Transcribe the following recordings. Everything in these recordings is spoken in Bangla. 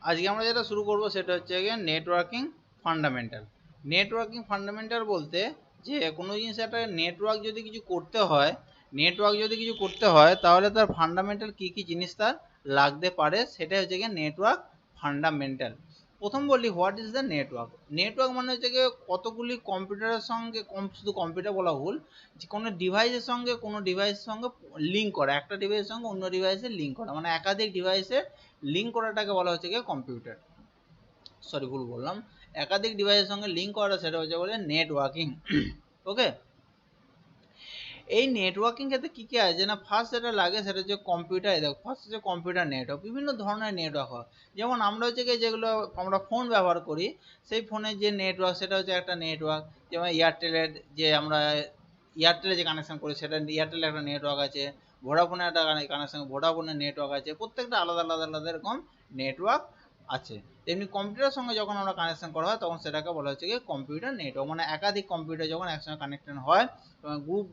আজকে আমরা যেটা শুরু করব সেটা হচ্ছে গিয়ে নেটওয়ার্কিং ফান্ডামেন্টাল। নেটওয়ার্কিং ফান্ডামেন্টাল বলতে যে কোনো জিনিস একটা নেটওয়ার্ক যদি কিছু করতে হয় তাহলে তার ফান্ডামেন্টাল কি কি জিনিস তার লাগতে পারে সেটা হচ্ছে গিয়ে নেটওয়ার্ক ফান্ডামেন্টাল। প্রথম বলি what is the network. Network মানে হচ্ছে গিয়ে কতগুলি কম্পিউটারের সঙ্গে, শুধু কম্পিউটার বলা ভুল, যে কোনো ডিভাইসের সঙ্গে লিঙ্ক করা, একটা ডিভাইসের সঙ্গে অন্য ডিভাইসের লিঙ্ক করা, মানে একাধিক ডিভাইসের লিঙ্ক করাটাকে বলা হচ্ছে গিয়ে কম্পিউটার, সরি ভুল বললাম, একাধিক ডিভাইসের সঙ্গে লিঙ্ক করা সেটা হচ্ছে বলে নেটওয়ার্কিং। ওকে, এই নেটওয়ার্কিং ক্ষেত্রে কি কি আছে না, ফার্স্ট যেটা লাগে সেটা হচ্ছে কম্পিউটার। দেখো ফার্স্ট হচ্ছে কম্পিউটার নেটওয়ার্ক, বিভিন্ন ধরনের নেটওয়ার্ক হয়। যেমন আমরা হচ্ছে কি যেগুলো আমরা ফোন ব্যবহার করি, সেই ফোনের যে নেটওয়ার্ক সেটা হচ্ছে একটা নেটওয়ার্ক। যেমন এয়ারটেলের যে আমরা এয়ারটেলে যে কানেকশন করি সেটা এয়ারটেলের একটা নেটওয়ার্ক আছে, ভোডাফোনের একটা কানেকশন, ভোডাফোনের নেটওয়ার্ক আছে, প্রত্যেকটা আলাদা আলাদা আলাদা এরকম নেটওয়ার্ক আছে। তেমনি কম্পিউটারের সঙ্গে যখন আমরা কানেকশন করা হয় তখন সেটাকে বলা হচ্ছে কি কম্পিউটার নেটওয়ার্ক, মানে একাধিক কম্পিউটার যখন একসঙ্গে কানেক্টেড হয়, গ্রুপ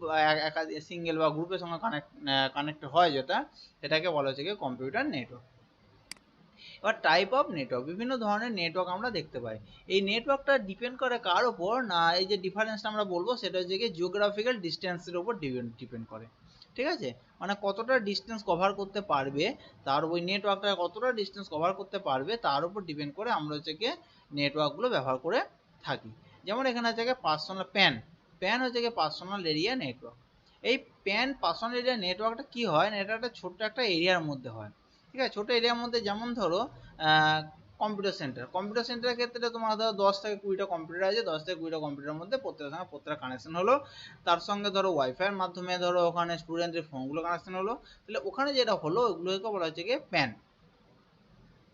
একাধিক সিঙ্গেল বা গ্রুপের সঙ্গে কানেক্ট হয় যেটা, সেটাকে বলা হচ্ছে কি কম্পিউটার নেটওয়ার্ক। এবার টাইপ অফ নেটওয়ার্ক, বিভিন্ন ধরনের নেটওয়ার্ক আমরা দেখতে পাই। এই নেটওয়ার্কটা ডিপেন্ড করে কার ওপর না, এই যে ডিফারেন্সটা আমরা বলবো সেটা হচ্ছে কি জিওগ্রাফিক্যাল ডিস্টেন্সের উপর ডিপেন্ড করে। ঠিক আছে, মানে কতটা ডিস্টেন্স কভার করতে পারবে, তার ওই নেটওয়ার্কটা কতটা ডিস্টেন্স কভার করতে পারবে তার উপর ডিপেন্ড করে আমরা হচ্ছে কি নেটওয়ার্কগুলো ব্যবহার করে থাকি। যেমন এখানে হচ্ছে কি পার্সোনাল প্যান হচ্ছে কি পার্সোনাল এরিয়া নেটওয়ার্ক। এই পার্সোনাল এরিয়া নেটওয়ার্কটা কি হয় না, এটা একটা ছোট্ট একটা এরিয়ার মধ্যে হয়। ঠিক আছে, ছোটো এরিয়ার মধ্যে, যেমন ধরো কম্পিউটার সেন্টারের ক্ষেত্রে তোমার ধরো 10 থেকে 20টা কম্পিউটার আছে, 10 থেকে 20টা কম্পিউটারের মধ্যে প্রত্যেকের সঙ্গে প্রত্যেকটা কানেকশন হলো, তার সঙ্গে ধরো ওয়াইফাইয়ের মাধ্যমে ধরো ওখানে স্টুডেন্টের ফোনগুলো কানেকশন হলো, তাহলে ওখানে যেটা হলো ওগুলোকে বলা হচ্ছে গিয়ে প্যান,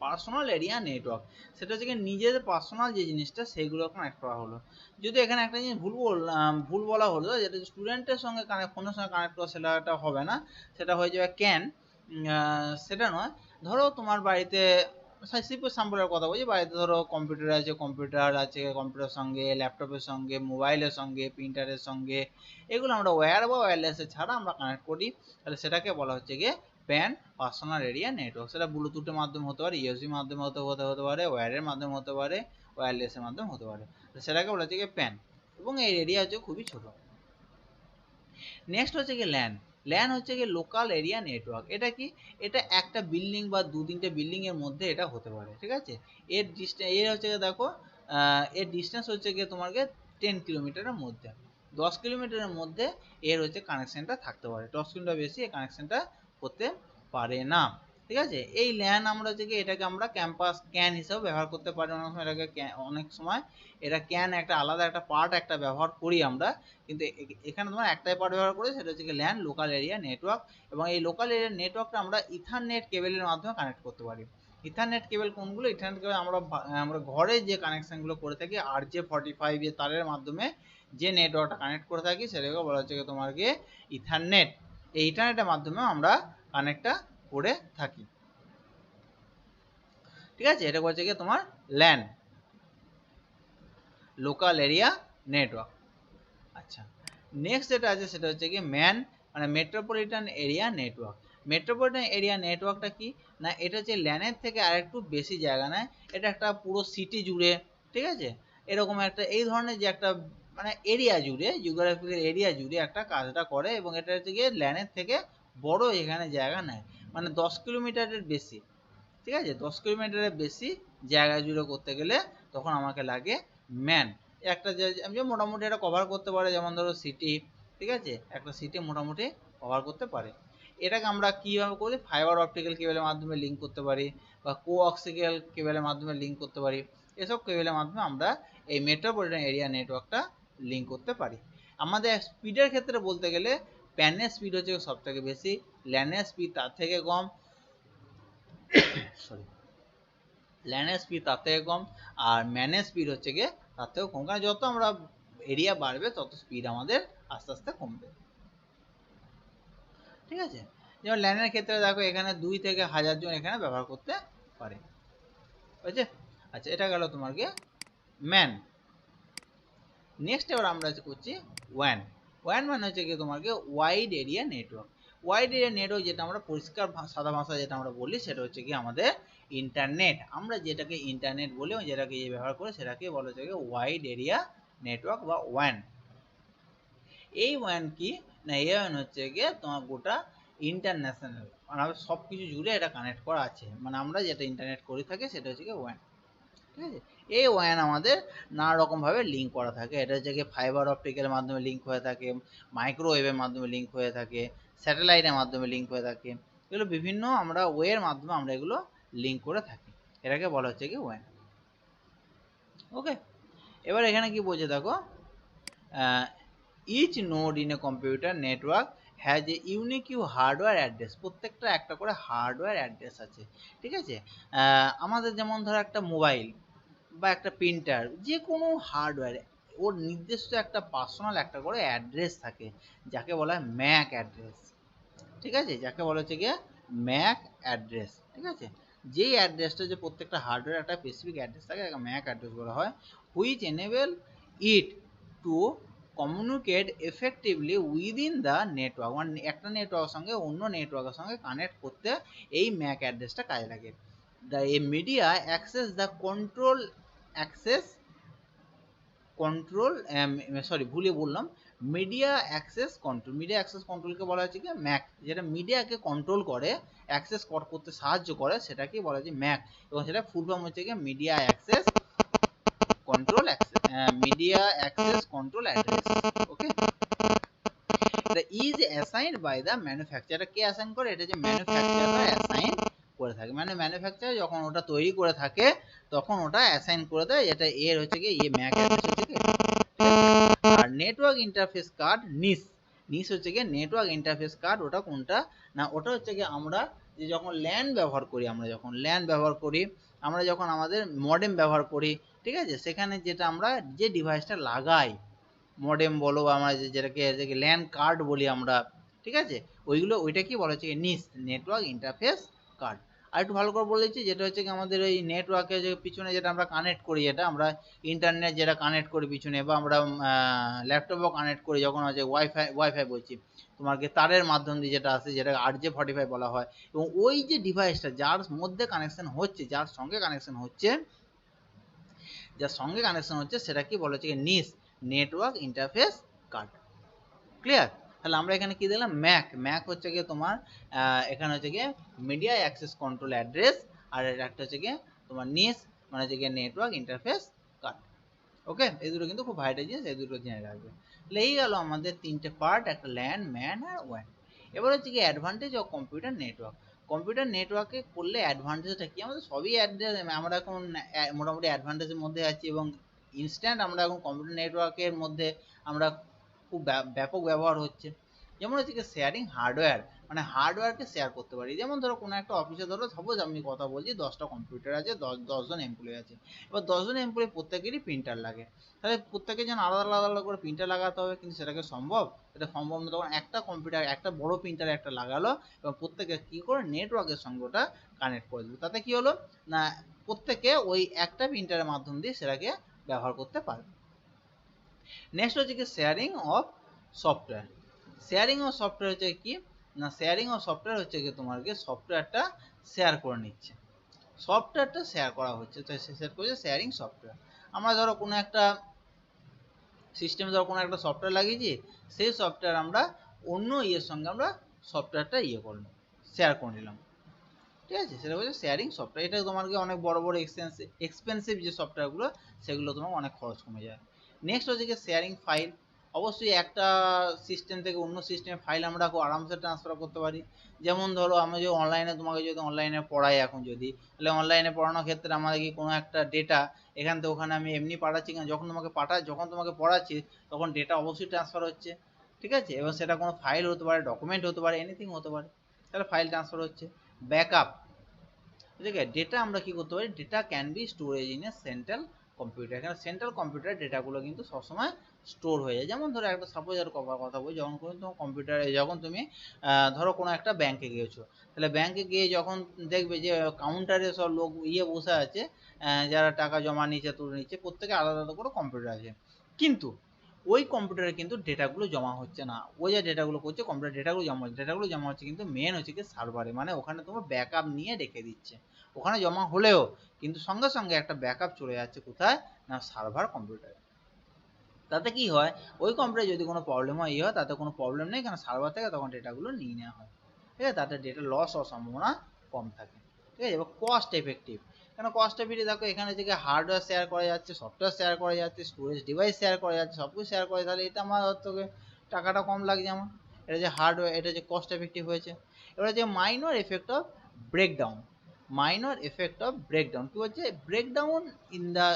পার্সোনাল এরিয়া নেটওয়ার্ক। সেটা হচ্ছে নিজের পার্সোনাল যে জিনিসটা সেইগুলো কানেক্ট করা হলো। যদি এখানে একটা জিনিস ভুল বলা হলো, যেটা স্টুডেন্টের সঙ্গে ফোনের সঙ্গে কানেক্ট করা সেটা হবে না, সেটা হয়ে যাবে ক্যান। সেটা নয়, ধরো তোমার বাড়িতে সাম্পলের কথা বলছি, বাড়িতে ধরো কম্পিউটার আছে, কম্পিউটারের সঙ্গে ল্যাপটপের সঙ্গে মোবাইলের সঙ্গে প্রিন্টারের সঙ্গে, এগুলো আমরা ওয়্যার বা ওয়্যারলেসের ছাড়া আমরা কানেক্ট করি, তাহলে সেটাকে বলা হচ্ছে গিয়ে প্যান, পার্সোনাল এরিয়া নেটওয়ার্ক। সেটা ব্লুটুথের মাধ্যমে হতে পারে, ইউএসবি মাধ্যমে হতে পারে, ওয়্যারের মাধ্যমে হতে পারে, ওয়্যারলেসের মাধ্যমে হতে পারে, সেটাকে বলা হচ্ছে গিয়ে প্যান, এবং এই এরিয়া হচ্ছে খুবই ছোট। নেক্সট হচ্ছে কি ল্যান। ল্যান হচ্ছে কি লোকাল এরিয়া নেটওয়ার্ক। এটা কি, এটা একটা বিল্ডিং বা 2-3টে বিল্ডিং এর মধ্যে এটা হতে পারে। ঠিক আছে, এর হচ্ছে গিয়ে দেখো এর ডিস্টেন্স হচ্ছে গিয়ে তোমাকে 10 কিলোমিটারের মধ্যে, 10 কিলোমিটারের মধ্যে এর হচ্ছে কানেকশনটা থাকতে পারে, 10 কিলোমিটার বেশি এই কানেকশনটা হতে পারে না। ঠিক আছে, এই ল্যান আমরা হচ্ছে কি এটাকে আমরা ক্যাম্পাস ক্যান হিসেবে ব্যবহার করতে পারি, অনেক সময় এটা ক্যান একটা আলাদা একটা পার্ট একটা ব্যবহার করি আমরা, কিন্তু এখানে তোমার একটাই পার্ট ব্যবহার করে, সেটা হচ্ছে ল্যান, লোকাল এরিয়া নেটওয়ার্ক। এবং এই লোকাল এরিয়া নেটওয়ার্কটা আমরা ইথারনেট কেবলের মাধ্যমে কানেক্ট করতে পারি। ইথারনেট কেবল কোনগুলো, ইথারনেট কেবল আমরা ঘরে যে কানেকশনগুলো করে থাকি RJ45 এর তারের মাধ্যমে যে নেটওয়ার্কটা কানেক্ট করে থাকি সেটাকে বলা হচ্ছে তোমার গিয়ে ইথারনেট। এই ইথারনেটের মাধ্যমে আমরা কানেক্টটা করে থাকি। ঠিক আছে, এটা হচ্ছে গিয়ে তোমার ল্যান, লোকাল এরিয়া নেটওয়ার্ক। আচ্ছা, নেক্সট যেটা আছে সেটা হচ্ছে কি ম্যান, মানে metropolitan area network. Metropolitan area নেটওয়ার্কটা কি না, এটা হচ্ছে ল্যানের থেকে আরেকটু বেশি জায়গা নেয়, এটা একটা পুরো সিটি জুড়ে, ঠিক আছে, এরকম একটা এই ধরনের যে একটা মানে এরিয়া জুড়ে, জিওগ্রাফিক্যাল এরিয়া জুড়ে একটা কাজটা করে, এবং এটা হচ্ছে গিয়ে ল্যানের থেকে বড় এখানে জায়গা নেয়, মানে 10 কিলোমিটারের বেশি। ঠিক আছে, 10 কিলোমিটারের বেশি জায়গা জুড়ে করতে গেলে তখন আমাকে লাগে ম্যান। একটা যে মোটামুটি এটা কভার করতে পারে, যেমন ধরো সিটি, ঠিক আছে, একটা সিটি মোটামুটি কভার করতে পারে। এটাকে আমরা কীভাবে করি, ফাইবার অপটিক্যাল কেবলের মাধ্যমে লিঙ্ক করতে পারি, বা কোঅক্সিক্যাল কেবলের মাধ্যমে লিঙ্ক করতে পারি। এসব কেবলের মাধ্যমে আমরা এই মেট্রোপলিটন এরিয়া নেটওয়ার্কটা লিঙ্ক করতে পারি। আমাদের স্পিডের ক্ষেত্রে বলতে গেলে প্যানের স্পিড হচ্ছে সবথেকে বেশি, ল্যানের স্পিড তার থেকে কম, সরি, ল্যানের স্পিড তার থেকে কম, আর ম্যানের স্পিড হচ্ছে গিয়ে তার থেকেও কম, কারণ যত আমরা এরিয়া বাড়বে তত স্পিড আমাদের আস্তে আস্তে কমবে। ঠিক আছে, যেমন ল্যানের ক্ষেত্রে দেখো এখানে 2 থেকে 1000 জন এখানে ব্যবহার করতে পারে। বুঝছে? আচ্ছা, এটা গেল তোমার গিয়ে ম্যান। নেক্সট এবার আমরা করছি ওয়ান। ওয়ান মানে হচ্ছে কি তোমার গিয়ে wide area network. Wide area network যেটা আমরা পরিষ্কার সাদা ভাষা যেটা আমরা বলি সেটা হচ্ছে কি আমাদের ইন্টারনেট। আমরা যেটাকে ইন্টারনেট বলি এবং যেটাকে ব্যবহার করি সেটাকে বলা হচ্ছে ওয়াইড এরিয়া নেটওয়ার্ক বা ওয়ান। এই ওয়ান কি না, এই ওয়ান হচ্ছে গিয়ে তোমার গোটা ইন্টারন্যাশনাল, মানে সব কিছু জুড়ে এটা কানেক্ট করা আছে, মানে আমরা যেটা ইন্টারনেট করে থাকি সেটা হচ্ছে গিয়ে ওয়ান। ঠিক আছে, এই ওয়ান আমাদের নানা রকমভাবে লিঙ্ক করা থাকে। এটা হচ্ছে গিয়ে ফাইবার অপটিকের মাধ্যমে লিঙ্ক হয়ে থাকে, মাইক্রোওয়েভের মাধ্যমে লিঙ্ক হয়ে থাকে, স্যাটেলাইটের মাধ্যমে লিঙ্ক হয়ে থাকে। এগুলো বিভিন্ন আমরা ওয়ের মাধ্যমে আমরা এগুলো লিঙ্ক করে থাকি, এটাকে বলা হচ্ছে কি ওয়ান। ওকে, এবার এখানে কি বলছে দেখো, each node in a computer network has a unique hardware address. প্রত্যেকটা একটা করে হার্ডওয়্যার অ্যাড্রেস আছে। ঠিক আছে, আমাদের যেমন ধরো একটা মোবাইল বা একটা প্রিন্টার, যে কোনো হার্ডওয়্যার ওর নির্দিষ্ট একটা পার্সোনাল একটা করে অ্যাড্রেস থাকে, যাকে বলা হয় ম্যাক অ্যাড্রেস। ঠিক আছে, যাকে বলা হচ্ছে গিয়ে ম্যাক অ্যাড্রেস। ঠিক আছে, যেই অ্যাড্রেসটা যে প্রত্যেকটা হার্ডওয়্যার একটা স্পেসিফিক অ্যাড্রেস থাকে, তাকে ম্যাক অ্যাড্রেস বলা হয়। Which enable it to communicate effectively within the network, মানে একটা নেটওয়ার্কের সঙ্গে অন্য নেটওয়ার্কের সঙ্গে কানেক্ট করতে এই ম্যাক অ্যাড্রেসটা কাজে লাগে। The a media access the control access control sorry ভুলে বললাম, media access control. Media access কন্ট্রোলকে বলা হচ্ছে কি ম্যাক, যেটা মিডিয়াকে কন্ট্রোল করে, অ্যাক্সেস করতে সাহায্য করে, সেটাকে বলা হচ্ছে ম্যাক। এবং সেটা ফুল ফর্ম হচ্ছে কি media access control media access control address. Okay, এটা is assigned by the manufacturer. কে অ্যাসাইন করে? এটা যে ম্যানুফ্যাকচারার অ্যাসাইন করে থাকে, মানে ম্যানুফ্যাকচারার যখন ওটা তৈরি করে থাকে তখন ওটা অ্যাসাইন করে দেয়, এটা এর হচ্ছে কি এই ম্যাক অ্যাড্রেস হচ্ছে কি। আর নেটওয়ার্ক ইন্টারফেস কার্ড নিস, নিস হচ্ছে কি নেটওয়ার্ক ইন্টারফেস কার্ড। ওটা কোনটা না, ওটা হচ্ছে কি আমরা যে যখন ল্যান ব্যবহার করি, আমরা যখন ল্যান ব্যবহার করি, আমরা যখন আমাদের মডেম ব্যবহার করি, ঠিক আছে, সেখানে যেটা আমরা যে ডিভাইসটা লাগাই, মডেম বলো বা আমরা যেটাকে ল্যান কার্ড বলি আমরা, ঠিক আছে, ওইগুলো ওইটা কি বলা হচ্ছে নিস, নেটওয়ার্ক ইন্টারফেস কার্ড। আর একটু ভালো করে বলে দিচ্ছি, যেটা হচ্ছে কি আমাদের ওই নেটওয়ার্কের যে পিছনে যেটা আমরা কানেক্ট করি, যেটা আমরা ইন্টারনেট যেটা কানেক্ট করি পিছনে, বা আমরা ল্যাপটপও কানেক্ট করি, যখন হচ্ছে ওয়াইফাই বলছি তোমাকে তারের মাধ্যম দিয়ে যেটা আছে, যেটা RJ45 বলা হয়। এবং ওই যে ডিভাইসটা যার মধ্যে কানেকশন হচ্ছে, যার সঙ্গে কানেকশন হচ্ছে, যার সঙ্গে কানেকশন হচ্ছে সেটা কি বলা হচ্ছে নিস, নেটওয়ার্ক ইন্টারফেস কার্ড। ক্লিয়ার? তাহলে আমরা এখানে কি দিলাম, ম্যাক। ম্যাক হচ্ছে গিয়ে তোমার এখানে হচ্ছে গিয়ে মিডিয়া অ্যাক্সেস কন্ট্রোল অ্যাড্রেস, আর একটা হচ্ছে গিয়ে তোমার নিস, মানে হচ্ছে গিয়ে নেটওয়ার্ক ইন্টারফেস কার্ড। ওকে, এই দুটো কিন্তু খুব ভাইটাল জিনিস, এই দুটো জেনে রাখবে। তাহলে এই গেল আমাদের তিনটে পার্ট, একটা ল্যান, ম্যান আর ওয়ান। এবার হচ্ছে কি advantage of computer network. Computer নেটওয়ার্কে করলে অ্যাডভান্টেজটা কি, আমাদের সবই আমরা এখন মোটামুটি অ্যাডভান্টেজের মধ্যে আছি, এবং ইনস্ট্যান্ট আমরা এখন কম্পিউটার নেটওয়ার্কের মধ্যে আমরা খুব ব্যাপক ব্যবহার হচ্ছে। যেমন হচ্ছে কি শেয়ারিং হার্ডওয়্যার, মানে হার্ডওয়্যারকে শেয়ার করতে পারি। যেমন ধরো কোনো একটা অফিসে, ধরো সাপোজ আমি কথা বলছি 10টা কম্পিউটার আছে, 10জন এমপ্লয়ি আছে। এবার 10জন এমপ্লয়ি প্রত্যেকেরই প্রিন্টার লাগে, তাহলে প্রত্যেকের জন্য আলাদা আলাদা আলাদা করে প্রিন্টার লাগাতে হবে, কিন্তু সেটাকে সম্ভব? এটা সম্ভব না। তখন একটা কম্পিউটার, একটা বড় প্রিন্টার একটা লাগালো, এবং প্রত্যেকে কি করে নেটওয়ার্কের সঙ্গে ওটা কানেক্ট করে দিল। তাতে কি হলো না, প্রত্যেকে ওই একটা প্রিন্টারের মাধ্যম দিয়ে সেটাকে ব্যবহার করতে পারবে। নেক্সট হচ্ছে কি sharing of software. Sharing of software হচ্ছে কি না, শেয়ারিং অফ সফটওয়্যার হচ্ছে কি তোমাকে সফটওয়্যারটা শেয়ার করে নিচ্ছে, সফটওয়্যারটা শেয়ার করা হচ্ছে, তো সেট করছে শেয়ারিং সফটওয়্যার। আমরা ধরো কোনো একটা সিস্টেমে ধরো কোনো একটা সফটওয়্যার লাগিয়েছি, সেই সফটওয়্যার আমরা অন্য ইয়ের সঙ্গে আমরা সফটওয়্যারটা করলাম, শেয়ার করে নিলাম। ঠিক আছে, সেটা হচ্ছে শেয়ারিং সফটওয়্যার। এটা তোমাকে অনেক বড় বড় এক্সপেন্সিভ যে সফটওয়্যারগুলো, সেগুলো তোমার অনেক খরচ কমে যায়। নেক্সট হচ্ছে কি শেয়ারিং ফাইল। অবশ্যই একটা সিস্টেম থেকে অন্য সিস্টেমে ফাইল আমরা খুব আরামসে ট্রান্সফার করতে পারি। যেমন ধরো আমি যদি অনলাইনে, তোমাকে যদি অনলাইনে পড়াই এখন, যদি তাহলে অনলাইনে পড়ানোর ক্ষেত্রে আমাদের কি কোনো একটা ডেটা এখান থেকে ওখানে আমি এমনি পাঠাচ্ছি, যখন তোমাকে যখন তোমাকে পড়াচ্ছি তখন ডেটা অবশ্যই ট্রান্সফার হচ্ছে। ঠিক আছে, এবং সেটা কোনো ফাইল হতে পারে, ডকুমেন্ট হতে পারে, এনিথিং হতে পারে, তাহলে ফাইল ট্রান্সফার হচ্ছে। ব্যাকআপ, ঠিক আছে, ডেটা আমরা কি করতে পারি, data can be storage in a central computer. এখানে সেন্ট্রাল কম্পিউটার ডেটাগুলো কিন্তু সবসময় স্টোর হয়ে যায়। যেমন ধরো একটা সাপোজ আর কথা বলি, যখন কোনো তোমার কম্পিউটারে, যখন তুমি ধরো কোনো একটা ব্যাংকে গিয়েছো, তাহলে ব্যাংকে গিয়ে যখন দেখবে যে কাউন্টারে সব লোক বসে আছে, যারা টাকা জমা নিচ্ছে, তুলে নিচ্ছে, প্রত্যেকে আলাদা আলাদা করে কম্পিউটার আছে, কিন্তু ওই কম্পিউটারে কিন্তু ডেটাগুলো জমা হচ্ছে না, ওই যে ডেটাগুলো করছে কম্পিউটার ডেটাগুলো জমা হচ্ছে কিন্তু মেন হচ্ছে কি সার্ভারে, মানে ওখানে তোমার ব্যাকআপ নিয়ে রেখে দিচ্ছে। ওখানে জমা হলেও কিন্তু সঙ্গে সঙ্গে একটা ব্যাকআপ চলে যাচ্ছে কোথায় না সার্ভার কম্পিউটারে। তাতে কি হয়, ওই কম্পিউটারে যদি কোনো প্রবলেম হয় হয় তাতে কোনো প্রবলেম নেই, কারণ সার্ভার থেকে তখন ডেটাগুলো নিয়ে নেওয়া হয়। ঠিক আছে, তাতে ডেটা লস হওয়ার সম্ভাবনা কম থাকে। ঠিক আছে, এবার কস্ট এফেক্টিভ, কেন কস্ট এফেক্টিভ দেখো এখানে থেকে হার্ডওয়্যার শেয়ার করা যাচ্ছে, সফটওয়্যার শেয়ার করা যাচ্ছে, স্টোরেজ ডিভাইস শেয়ার করা যাচ্ছে, সব কিছু শেয়ার করা, তাহলে এটা আমার থেকে টাকাটা কম লাগছে আমার। এটা যে হার্ডওয়্যার, এটা যে কস্ট এফেক্টিভ হয়েছে। এবার যে minor effect of breakdown, minor effect of breakdown কি হচ্ছে, breakdown in the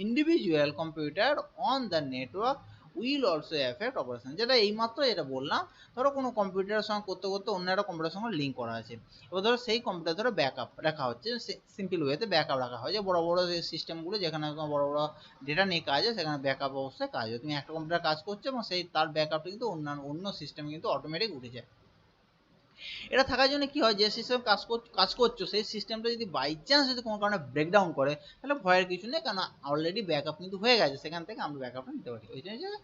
individual computer on the network will also affect operation, যেটা এইমাত্র যেটা বললাম, ধরো কোনো কম্পিউটারের সঙ্গে করতে করতে অন্য একটা কম্পিউটারের সঙ্গে লিঙ্ক করা আছে, এবার ধরো সেই কম্পিউটার ধরো ব্যাকআপ রাখা হচ্ছে, সিম্পল ওয়েতে ব্যাকআপ রাখা হয়, যে বড় বড় সিস্টেমগুলো যেখানে বড় বড় ডেটা নিয়ে কাজ হয় সেখানে ব্যাকআপ অবস্থায় কাজ হয়, তুমি একটা কম্পিউটার কাজ করছো এবং সেই তার ব্যাকআপটা কিন্তু অন্য সিস্টেমে কিন্তু অটোমেটিক উঠে যায়। এটা থাকার জন্য কি হয়, যে সিস্টেম কাজ করছো সেই সিস্টেমটা যদি বাই চান্স যদি কোনো কারণে ব্রেকডাউন করে, তাহলে ভয়ের কিছু নেই, কারণ অলরেডি ব্যাকআপ কিন্তু হয়ে গেছে, সেখান থেকে আমরা ব্যাকআপটা নিতে পারি। ওই জন্য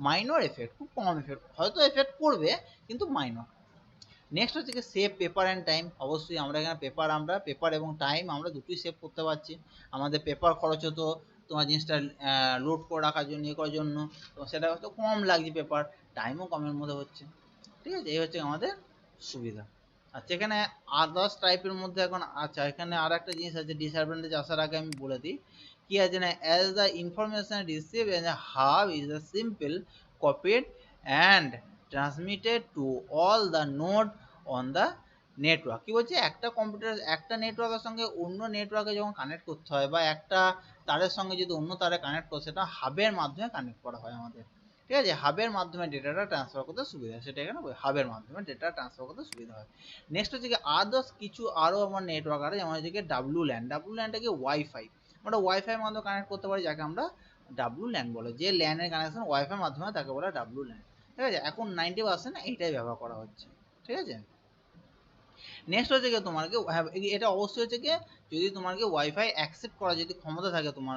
মাইনর এফেক্ট, খুব কম এফেক্ট, হয়তো এফেক্ট করবে কিন্তু মাইনর। নেক্সট হচ্ছে কি সেভ পেপার অ্যান্ড টাইম, অবশ্যই আমরা এখানে পেপার এবং টাইম আমরা দুটোই সেভ করতে পারছি। আমাদের পেপার খরচ হতো তোমার জিনিসটা লোড করে রাখার জন্য, ইয়ে করার জন্য, তো সেটা হয়তো কম লাগছে পেপার, টাইমও কমের মধ্যে হচ্ছে। ঠিক আছে, এই হচ্ছে আমাদের সুবিধা। আচ্ছা, এখানে আদার্স টাইপের মধ্যে এখন, আচ্ছা এখানে আর একটা জিনিস আছে, ডিসঅ্যাডভান্টেজ আসার আগে আমি বলে দিই কি আছে না, as the information receive as a hub is a simple copied and transmitted to all the node on the network. কি বলছে, একটা কম্পিউটার একটা নেটওয়ার্কের সঙ্গে অন্য নেটওয়ার্কে যখন কানেক্ট করতে হয়, বা একটা তারের সঙ্গে যদি অন্য তারে কানেক্ট করে, সেটা হাবের মাধ্যমে কানেক্ট করা হয় আমাদের। ঠিক আছে, হাবের মাধ্যমে ডেটাটা ট্রান্সফার করতে সুবিধা, সেটা এখানে হাবের মাধ্যমে ডেটা ট্রান্সফার করতে সুবিধা হয়। নেক্সট হচ্ছে কি আদার্স কিছু আরও আমার নেটওয়ার্ক আছে, যেমন হচ্ছে কি ডাব্লু ল্যানটা কি ওয়াইফাই, আমরা ওয়াইফাই মাধ্যমে কানেক্ট করতে পারি, যাকে আমরা ডাব্লু ল্যান বলে, যে ল্যানের কানেকশন ওয়াইফাই মাধ্যমে তাকে বলে ডাব্লু ল্যান। ঠিক আছে, এখন 90% এইটাই ব্যবহার করা হচ্ছে। ঠিক আছে, নেক্সট হচ্ছে কি তোমার কি, এটা অবশ্যই হচ্ছে কি যদি তোমার কি ওয়াইফাই অ্যাকসেপ্ট করা যদি ক্ষমতা থাকে তোমার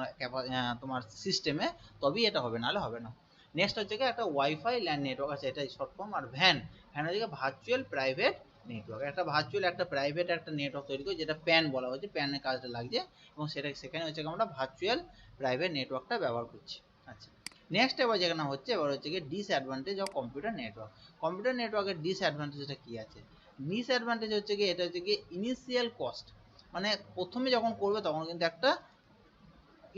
তোমার সিস্টেমে, তবেই এটা হবে, নাহলে হবে না। নেক্সট হচ্ছে কি একটা ওয়াইফাই ল্যান্ড নেটওয়ার্ক আছে, এটাই শর্ট ফর্ম। আর ভ্যান হচ্ছে ভার্চুয়াল প্রাইভেট নেটওয়ার্ক, একটা ভার্চুয়াল একটা প্রাইভেট একটা নেটওয়ার্ক তৈরি করে, যেটা প্যান বলা হচ্ছে, প্যানের কাজটা লাগছে, এবং সেখানে হচ্ছে আমরা ভার্চুয়াল প্রাইভেট নেটওয়ার্কটা ব্যবহার করছি। আচ্ছা, নেক্সট এবার যেখানে হচ্ছে, এবার হচ্ছে কি disadvantage of computer network. Computer নেটওয়ার্কের ডিসঅ্যাডভান্টেজটা কি আছে, ডিসঅ্যাডভান্টেজ হচ্ছে কি, এটা হচ্ছে কি ইনিশিয়াল কস্ট, মানে প্রথমে যখন করবে তখন কিন্তু একটা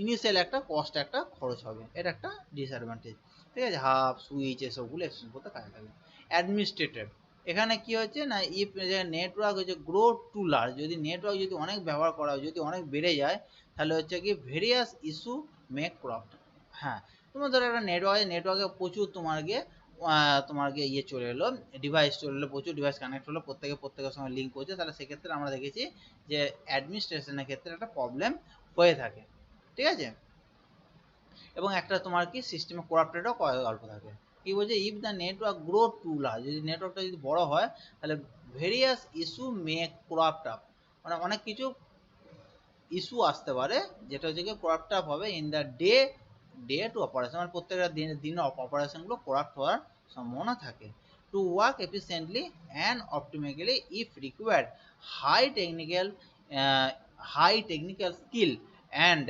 ইনিশিয়াল একটা কস্ট একটা খরচ হবে, এটা একটা ডিসঅ্যাডভান্টেজ। ঠিক আছে, হাব সুইচ এসবগুলো এক্সচেঞ্জ করতে কাজে লাগে। অ্যাডমিনিস্ট্রেটর, এখানে কি হচ্ছে না, ইফ নেটওয়ার্ক হচ্ছে গ্রো টু লার্জ, যদি নেটওয়ার্ক যদি অনেক ব্যবহার করা হয়, যদি অনেক বেড়ে যায়, তাহলে হচ্ছে কি ভেরিয়াস ইস্যু মেক ক্রপ। হ্যাঁ, তোমার ধরো একটা নেটওয়ার্কে প্রচুর তোমার ইয়ে চলে এলো, ডিভাইস চলে এলো, প্রচুর ডিভাইস কানেক্ট হলো, প্রত্যেকের সঙ্গে লিঙ্ক করছে, তাহলে সেক্ষেত্রে আমরা দেখেছি যে অ্যাডমিনিস্ট্রেশনের ক্ষেত্রে একটা প্রবলেম হয়ে থাকে। ঠিক আছে, এবং একটা তোমার কি সিস্টেমে করাপ্টেডও গল্প থাকে। কি বলছে, if the network grow too large, যদি নেটওয়ার্কটা যদি বড় হয়, তাহলে various issue make corrupt up, মানে অনেক কিছু ইস্যু আসতে পারে, যেটা হচ্ছে কি করাপ্ট আপ হবে in the day to operation, মানে প্রত্যেকটা দিনের অপারেশনগুলো করাপ্ট হওয়ার সম্ভাবনা থাকে। To work efficiently and optimally if required high technical high technical skill and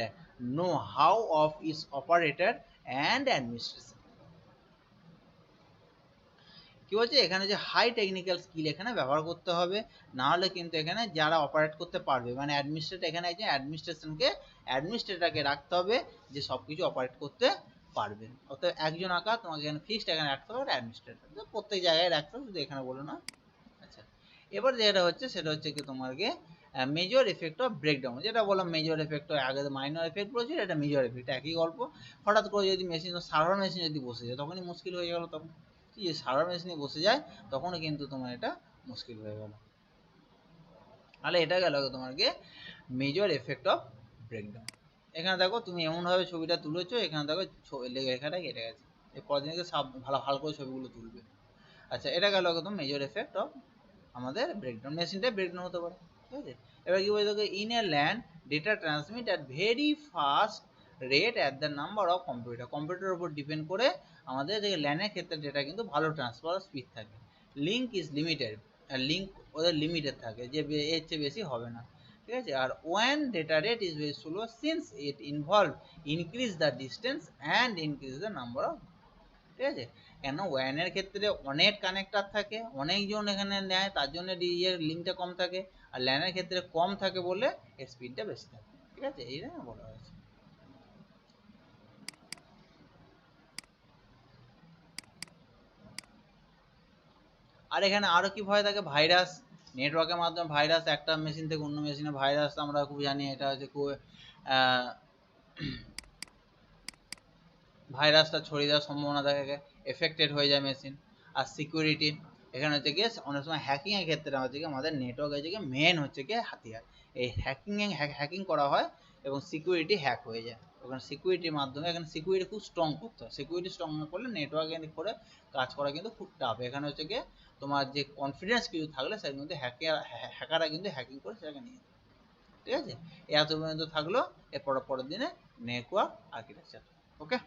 know how of is operator and administration. কি বলছে, এখানে যে হাই টেকনিক্যাল স্কিল এখানে ব্যবহার করতে হবে, না হলে কিন্তু এখানে যারা অপারেট করতে পারবে, মানে অ্যাডমিনিস্ট্রেটর, এখানে একজন অ্যাডমিনিস্ট্রেটরকে রাখতে হবে, যে সব কিছু অপারেট করতে পারবে। অর্থাৎ একজন আঁকা তোমাকে এখানে ফিক্সড এখানে রাখতে হবে অ্যাডমিনিস্ট্রেটর, প্রত্যেক জায়গায় রাখতে হবে, শুধু এখানে বলো না। আচ্ছা, এবার যেটা হচ্ছে সেটা হচ্ছে কি তোমাকে মেজর এফেক্ট অফ ব্রেকডাউন, যেটা বললাম মেজর এফেক্ট, আগে মাইনর এফেক্ট বলছিল, এটা মেজর এফেক্ট, একই গল্প। হঠাৎ করে যদি সার্ভার মেশিন যদি বসে যায়, তখনই মুশকিল হয়ে গেল, তখন যে সার্ভার মেশিনে বসে যায় তখনও কিন্তু তোমার এটা মুশকিল হয়ে গেল। তাহলে এটা গেল তোমাকে মেজর এফেক্ট অফ ব্রেকডাউন। এখানে দেখো তুমি এমনভাবে ছবিটা তুলেছো, এখানে দেখো লেখাটা কেটে গেছে, এরপর দিনকে ভালো করে ছবিগুলো তুলবে। আচ্ছা, এটা গেল একদম মেজর এফেক্ট অফ আমাদের ব্রেকডাউন, মেশিনটা ব্রেকডাউন হতে পারে। ঠিক আছে, এবার কি বলছে, in a land data transmit at very fast rate at the number of computer, কম্পিউটারের উপর ডিপেন্ড করে আমাদের ল্যানের ক্ষেত্রে ডেটা কিন্তু ভালো ট্রান্সফার স্পিড থাকে। লিঙ্ক ইজ লিমিটেড, লিঙ্ক ওদের লিমিটেড থাকে যে এর চেয়ে বেশি হবে না, ঠিক আছে। আর ওয়েন data rate is very slow since it involve increase the distance and increase the number of, ঠিক আছে। কেন ওয়ানের ক্ষেত্রে অনেক কানেক্টার থাকে, অনেকজন এখানে নেয়, তার জন্য এর লিঙ্কটা কম থাকে। আর ল্যানের ক্ষেত্রে কম থাকে বলে এর স্পিডটা বেশি থাকে, ঠিক আছে, এই বলা হয়েছে। আর এখানে আরো কি ভয় থাকে, ভাইরাস, নেটওয়ার্কের মাধ্যমে ভাইরাস, একটা মেশিন থেকে অন্য মেশিনে ভাইরাস আমরা খুব জানি, এটা হচ্ছে খুব ভাইরাসটা ছড়িয়ে দেওয়ার সম্ভাবনা থাকে, এফেক্টেড হয়ে যায় মেশিন। আর সিকিউরিটি, এখানে হচ্ছে গিয়ে অনেক সময় হ্যাকিংয়ের ক্ষেত্রে হচ্ছে গিয়ে আমাদের নেটওয়ার্ক হচ্ছে গিয়ে মেন হচ্ছে গিয়ে হাতিয়ার। এই হ্যাকিং করা হয় এবং সিকিউরিটি হ্যাক হয়ে যায়, ওখানে সিকিউরিটির মাধ্যমে, এখানে সিকিউরিটি খুব স্ট্রং করতে হয়, সিকিউরিটি স্ট্রং না করলে নেটওয়ার্ক করে কাজ করা কিন্তু খুব টাফ। এখানে হচ্ছে গিয়ে তোমার যে কনফিডেন্স কিছু থাকলে সেটা কিন্তু হ্যাকাররা কিন্তু হ্যাকিং করে সেটাকে নিয়ে যায়, ঠিক আছে। এত পর্যন্ত থাকলো, এরপর পরের দিনে নেটওয়ার্ক আর্কিটেকচার। ওকে।